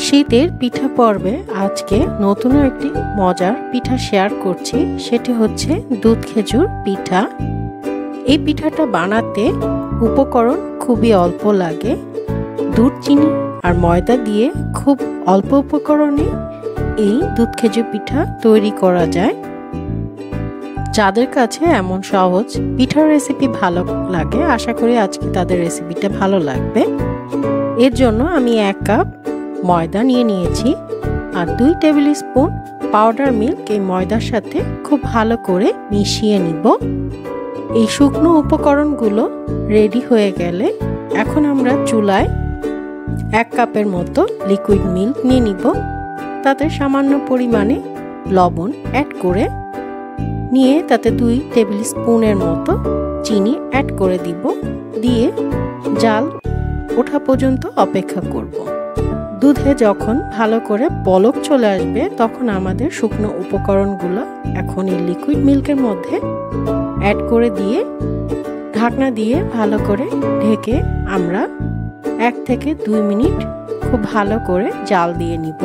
শীতের পিঠা পর্বে আজকে নতুন একটি মজার পিঠা শেয়ার করছি। সেটি হচ্ছে দুধ খেজুর পিঠা। এই পিঠাটা বানাতে উপকরণ খুবই অল্প লাগে। দুধ, চিনি আর ময়দা দিয়ে খুব অল্প উপকরণে এই দুধ খেজুর পিঠা তৈরি করা যায়। যাদের কাছে এমন সহজ পিঠার রেসিপি ভালো লাগে, আশা করি আজকে তাদের রেসিপিটা ভালো লাগবে। এর জন্য আমি 1 কাপ ময়দা নিয়েছি আর 2 টেবিল স্পুন পাউডার মিল্ক এই ময়দার সাথে খুব ভালো করে মিশিয়ে নিব। এই শুকনো উপকরণগুলো রেডি হয়ে গেলে এখন আমরা চুলায় 1 কাপের মতো লিকুইড মিল্ক নিয়ে নিব। তাতে সামান্য পরিমাণে লবণ অ্যাড করে নিয়ে তাতে 2 টেবিল স্পুনের মতো চিনি অ্যাড করে দিব। দিয়ে জাল ওঠা পর্যন্ত অপেক্ষা করব। দুধে যখন ভালো করে বলক চলে আসবে তখন আমাদের শুকনো উপকরণগুলো এখন এই লিকুইড মিল্কের মধ্যে অ্যাড করে দিয়ে ঢাকনা দিয়ে ভালো করে ঢেকে আমরা 1 থেকে 2 মিনিট খুব ভালো করে জাল দিয়ে নিব।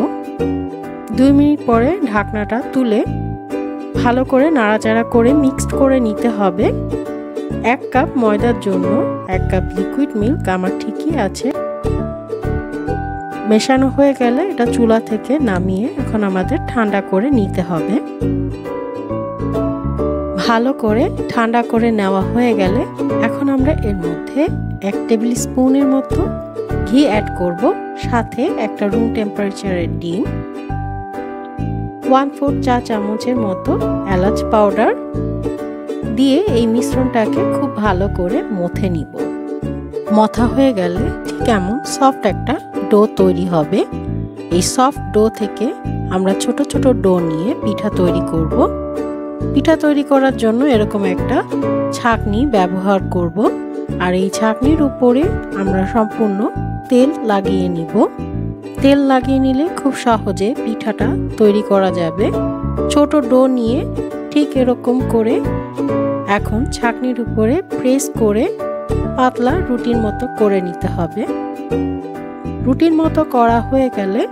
2 মিনিট পরে ঢাকনাটা তুলে ভালো করে নাড়াচাড়া করে মিক্সড করে নিতে হবে। 1 কাপ ময়দার জন্য 1 কাপ লিকুইড মিল্ক আমার ঠিকই আছে। মেশানো হয়ে গেলে এটা চুলা থেকে নামিয়ে এখন আমাদের ঠান্ডা করে নিতে হবে। ভালো করে ঠান্ডা করে নেওয়া হয়ে গেলে এখন আমরা এর মধ্যে 1 টেবিল স্পুনের মতো ঘি অ্যাড করব, সাথে একটা রুম টেম্পারেচারের ডিম, 1/4 চা চামচের মতো এলাচ পাউডার দিয়ে এই মিশ্রণটাকে খুব ভালো করে মথে নিব। মথা হয়ে গেলে ঠিক এমন সফট একটা ডো তৈরি হবে। এই সফট ডো থেকে আমরা ছোট ছোট ডো নিয়ে পিঠা তৈরি করব। পিঠা তৈরি করার জন্য এরকম একটা ছাঁকনি ব্যবহার করব আর এই ছাঁকনির উপরে আমরা সম্পূর্ণ তেল লাগিয়ে নিব। তেল লাগিয়ে নিলে খুব সহজে পিঠাটা তৈরি করা যাবে। ছোট ডো নিয়ে ঠিক এরকম করে এখন ছাঁকনির উপরে প্রেস করে পাতলা রুটির মতো করে নিতে হবে। রুটির মতো করা হয়ে গেলে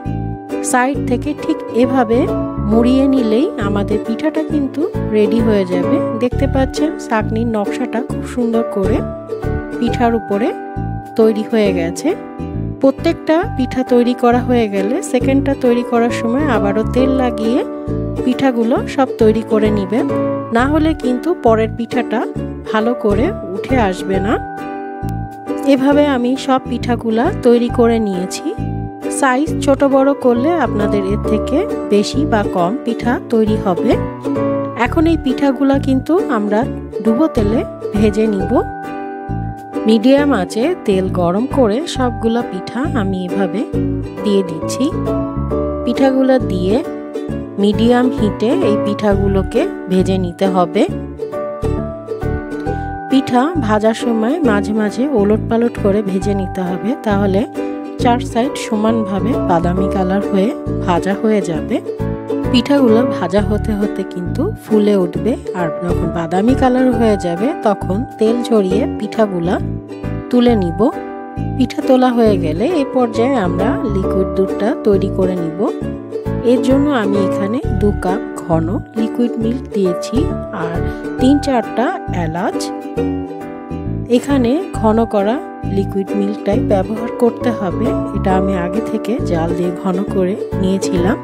সাইড থেকে ঠিক এভাবে মুড়িয়ে নিলেই আমাদের পিঠাটা কিন্তু রেডি হয়ে যাবে। দেখতে পাচ্ছেন ছাঁকনির নকশাটা খুব সুন্দর করে পিঠার উপরে তৈরি হয়ে গেছে। প্রত্যেকটা পিঠা তৈরি করা হয়ে গেলে সেকেন্ডটা তৈরি করার সময় আবারও তেল লাগিয়ে পিঠাগুলো সব তৈরি করে নেবেন, না হলে কিন্তু পরের পিঠাটা ভালো করে উঠে আসবে না। এভাবে আমি সব পিঠাগুলা তৈরি করে নিয়েছি। সাইজ ছোট বড় করলে আপনাদের এর থেকে বেশি বা কম পিঠা তৈরি হবে। এখন এই পিঠাগুলা কিন্তু আমরা ডুবো তেলে ভেজে নিব। মিডিয়াম আঁচে তেল গরম করে সবগুলা পিঠা আমি এভাবে দিয়ে দিচ্ছি। পিঠাগুলো দিয়ে মিডিয়াম হিটে এই পিঠাগুলোকে ভেজে নিতে হবে। পিঠা ভাজার সময় মাঝে মাঝে ওলট পালট করে ভেজে নিতে হবে, তাহলে 4 সাইড সমানভাবে বাদামি কালার হয়ে ভাজা হয়ে যাবে। পিঠাগুলো ভাজা হতে হতে কিন্তু ফুলে উঠবে আর যখন বাদামি কালার হয়ে যাবে তখন তেল ঝরিয়ে পিঠাগুলা তুলে নিব। পিঠা তোলা হয়ে গেলে এই পর্যায়ে আমরা লিকুইড দুধটা তৈরি করে নিব। এর জন্য আমি এখানে 2 কাপ ঘন লিকুইড মিল্ক দিয়েছি আর 3-4টা এলাচ। এখানে ঘন করা লিকুইড মিল্কটাই ব্যবহার করতে হবে। এটা আমি আগে থেকে জাল দিয়ে ঘন করে নিয়েছিলাম।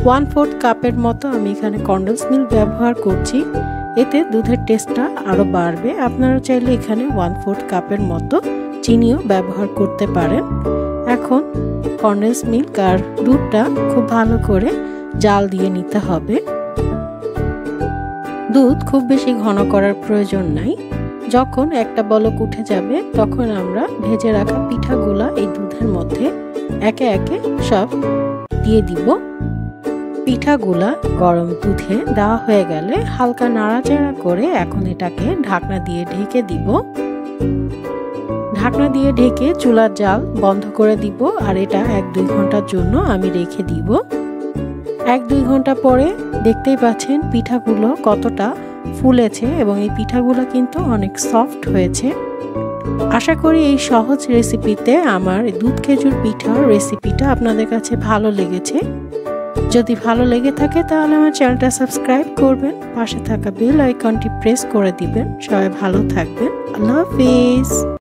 1/4 কাপের মতো আমি এখানে কনডেন্স মিল্ক ব্যবহার করছি, এতে দুধের টেস্টটা আরও বাড়বে। আপনারা চাইলে এখানে 1/4 কাপের মতো চিনিও ব্যবহার করতে পারেন। এখন কনডেন্স মিল্ক আর দুধটা খুব ভালো করে জাল দিয়ে নিতে হবে। দুধ খুব বেশি ঘন করার প্রয়োজন নাই। যখন একটা বলক উঠে যাবে তখন আমরা ভেজে রাখা পিঠাগুলা এই দুধের মধ্যে একে একে সব দিয়ে দিব। পিঠাগুলা গরম দুধে দেওয়া হয়ে গেলে হালকা নাড়াচাড়া করে এখন এটাকে ঢাকনা দিয়ে ঢেকে দিব। ঢাকনা দিয়ে ঢেকে চুলার জাল বন্ধ করে দিব আর এটা 1-2 ঘন্টার জন্য আমি রেখে দিব। 1-2 ঘন্টা পরে দেখতেই পাচ্ছেন পিঠাগুলো কতটা ফুলেছে এবং এই পিঠাগুলো কিন্তু অনেক সফট হয়েছে। আশা করি এই সহজ রেসিপিতে আমার দুধ খেজুর পিঠার রেসিপিটা আপনাদের কাছে ভালো লেগেছে। যদি ভালো লেগে থাকে তাহলে আমার চ্যানেলটা সাবস্ক্রাইব করবেন, পাশে থাকা বেল আইকনটি প্রেস করে দিবেন। সবাই ভালো থাকবেন। আল্লাহ হাফেজ।